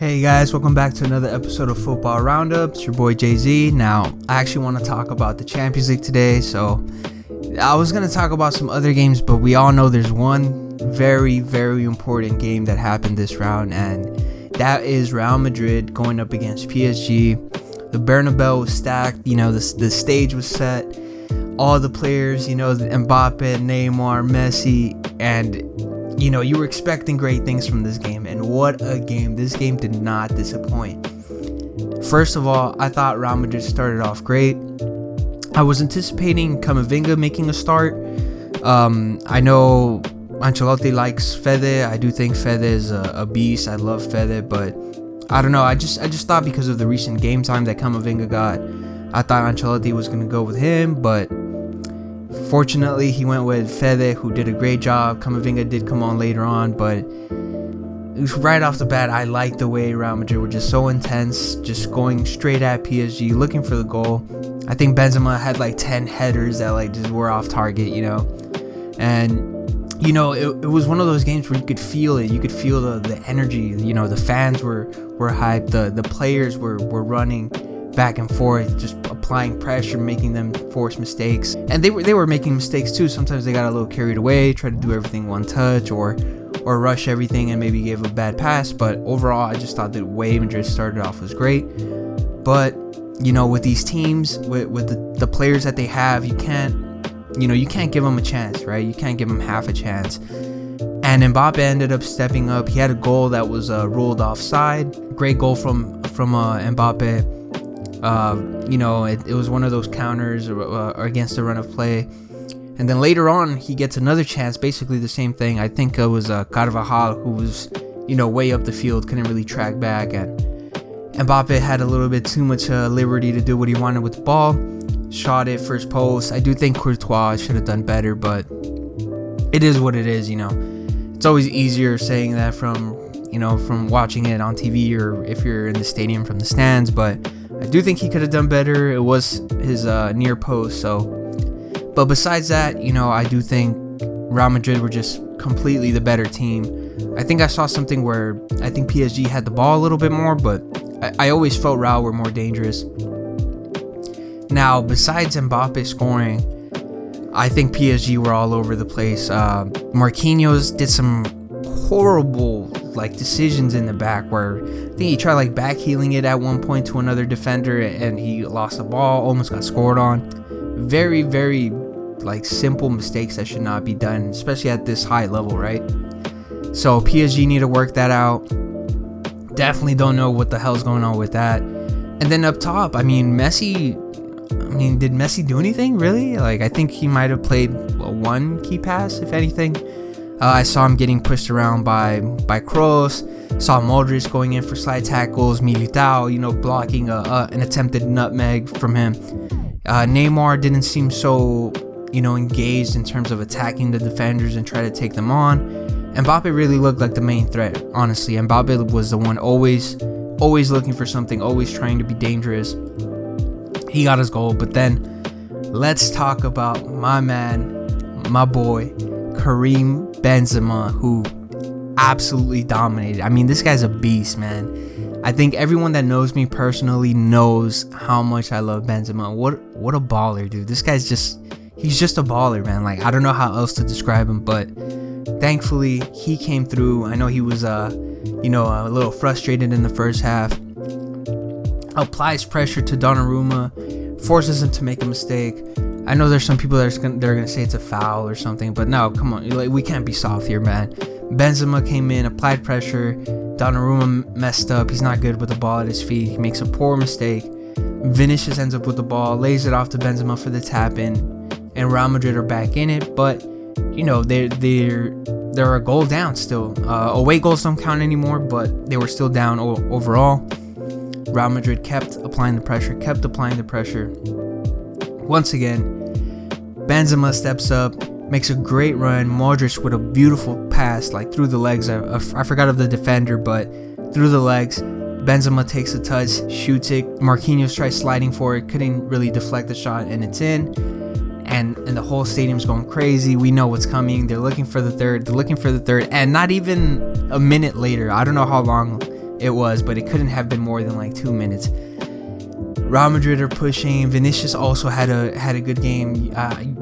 Hey guys, welcome back to another episode of Football Roundup. It's your boy Jay-Z. Now, I actually want to talk about the Champions League today. So, I was going to talk about some other games, but we all know there's one very, very important game that happened this round, and that is Real Madrid going up against PSG. The Bernabeu was stacked, the stage was set. All the players, Mbappe, Neymar, Messi, and you were expecting great things from this game, and what a game. This game did not disappoint. First of all, I thought Real Madrid started off great. I was anticipating Camavinga making a start. I know Ancelotti likes Fede. I do think Fede is a beast. I love Fede, but I don't know. I just thought because of the recent game time that Camavinga got, I thought Ancelotti was going to go with him, but fortunately, he went with Fede, who did a great job. Camavinga did come on later on, but it was right off the bat, I liked the way Real Madrid were just so intense, just going straight at PSG, looking for the goal. I think Benzema had like 10 headers that just were off target, And, it was one of those games where you could feel it. You could feel the energy. The fans were hyped. The players were running back and forth, just applying pressure, making them force mistakes, and they were making mistakes too. Sometimes they got a little carried away, tried to do everything one touch or rush everything and maybe gave a bad pass. But overall, I just thought the way Madrid started off was great. But with these teams, with the players that they have, you can't give them a chance, right? You can't give them half a chance. And Mbappe ended up stepping up. He had a goal that was ruled offside. Great goal from Mbappe. It was one of those counters against the run of play. And then later on, he gets another chance, basically the same thing. I think it was Carvajal who was, way up the field, couldn't really track back. And Mbappe had a little bit too much liberty to do what he wanted with the ball. Shot it first post. I do think Courtois should have done better, but it is what it is, It's always easier saying that from watching it on TV or if you're in the stadium from the stands, but I do think he could have done better. It was his near post. But besides that, I do think Real Madrid were just completely the better team. I think I saw something where I think PSG had the ball a little bit more, but I always felt Real were more dangerous. Now, besides Mbappe scoring, I think PSG were all over the place. Marquinhos did some horrible decisions in the back where I think he tried back healing it at one point to another defender and he lost the ball, almost got scored on. Very, very simple mistakes that should not be done, especially at this high level, right? So PSG need to work that out. Definitely don't know what the hell's going on with that. And then up top, Messi, did Messi do anything really? I think he might have played one key pass, if anything. I saw him getting pushed around by Kroos. Saw Modric going in for slide tackles. Militao, blocking an attempted nutmeg from him. Neymar didn't seem so, engaged in terms of attacking the defenders and try to take them on. Mbappe really looked like the main threat, honestly. Mbappe was the one always looking for something, always trying to be dangerous. He got his goal, but then let's talk about my man, my boy, Karim Benzema, who absolutely dominated. This guy's a beast, man. I think everyone that knows me personally knows how much I love Benzema. What a baller, dude. This guy's he's just a baller, man. I don't know how else to describe him, but thankfully he came through. I know he was a little frustrated in the first half. Applies pressure to Donnarumma, forces him to make a mistake. I know there's some people that they're gonna say it's a foul or something, but no, come on, we can't be soft here, man. Benzema came in, applied pressure. Donnarumma messed up. He's not good with the ball at his feet. He makes a poor mistake. Vinicius ends up with the ball, lays it off to Benzema for the tap in, and Real Madrid are back in it. But they're a goal down still. Away goals don't count anymore, but they were still down overall. Real Madrid kept applying the pressure. Once again, Benzema steps up, makes a great run. Modric with a beautiful pass, through the legs. I forgot of the defender, but through the legs. Benzema takes a touch, shoots it. Marquinhos tries sliding for it, couldn't really deflect the shot, and it's in. And the whole stadium's going crazy. We know what's coming. They're looking for the third. And not even a minute later, I don't know how long It was, but it couldn't have been more than like 2 minutes. Real Madrid are pushing. Vinicius also had a good game.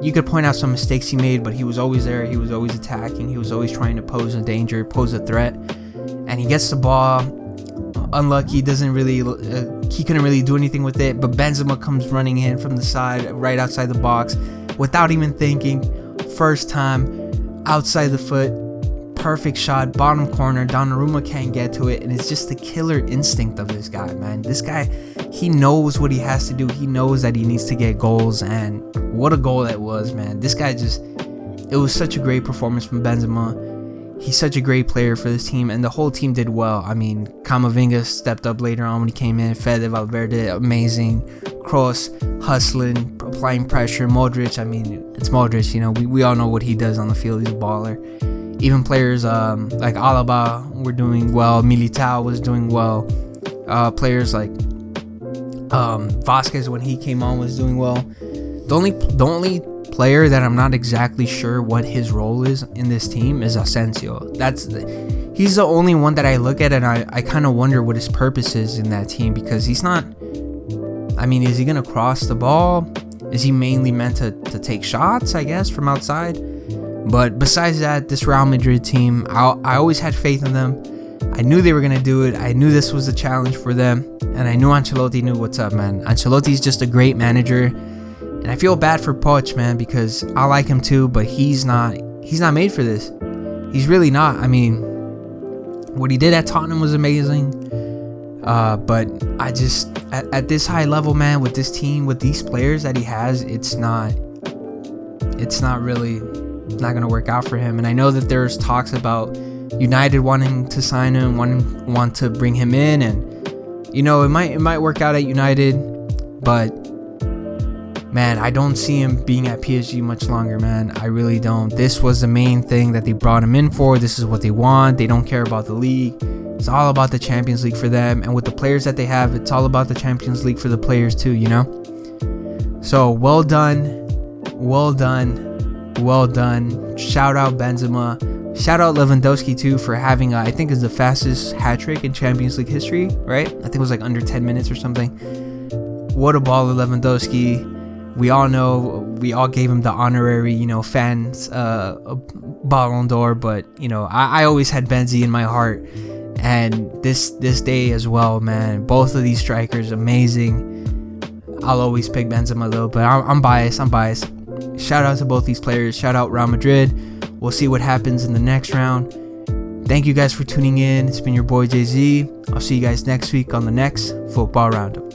You could point out some mistakes he made, but he was always there. He was always attacking. He was always trying to pose a danger, pose a threat. And he gets the ball. Unlucky, he couldn't really do anything with it. But Benzema comes running in from the side, right outside the box, without even thinking. First time, outside the foot. Perfect shot, bottom corner. Donnarumma can't get to it, and it's just the killer instinct of this guy, man. This guy, he knows what he has to do. He knows that he needs to get goals, and what a goal that was, man. This guy it was such a great performance from Benzema. He's such a great player for this team, and the whole team did well. I mean, Camavinga stepped up later on when he came in. Fede Valverde, amazing. Kroos, hustling, applying pressure. Modric, I mean, it's Modric, you know. We all know what he does on the field. He's a baller. Even players like Alaba were doing well. Militao was doing well. Players like Vasquez, when he came on, was doing well. The only player that I'm not exactly sure what his role is in this team is Asensio. He's the only one that I look at and I kind of wonder what his purpose is in that team, because he's not. I mean, is he gonna cross the ball? Is he mainly meant to take shots, I guess, from outside? But besides that, this Real Madrid team, I always had faith in them. I knew they were going to do it. I knew this was a challenge for them. And I knew Ancelotti knew what's up, man. Ancelotti's just a great manager. And I feel bad for Poch, man, because I like him too, but he's not made for this. He's really not. I mean, what he did at Tottenham was amazing. But I just, at this high level, man, with this team, with these players that he has, it's not going to work out for him. And I know that there's talks about United wanting to sign him, want to bring him in, and you know, it might work out at United, but man, I don't see him being at PSG much longer, man. I really don't. This was the main thing that they brought him in for. This is what they want. They don't care about the league. It's all about the Champions League for them, and with the players that they have, it's all about the Champions League for the players too, you know. So well done. Shout out Benzema. Shout out Lewandowski too for having I think is the fastest hat-trick in Champions League history, right? I think it was like under 10 minutes or something. What a baller, Lewandowski. We all know, we all gave him the honorary, you know, fans Ballon d'Or, but you know, I always had Benzi in my heart, and this day as well, man. Both of these strikers, amazing. I'll always pick Benzema though, but I'm biased. Shout out to both these players. Shout out Real Madrid. We'll see what happens in the next round. Thank you guys for tuning in. It's been your boy Jay-Z. I'll see you guys next week on the next Football Roundup.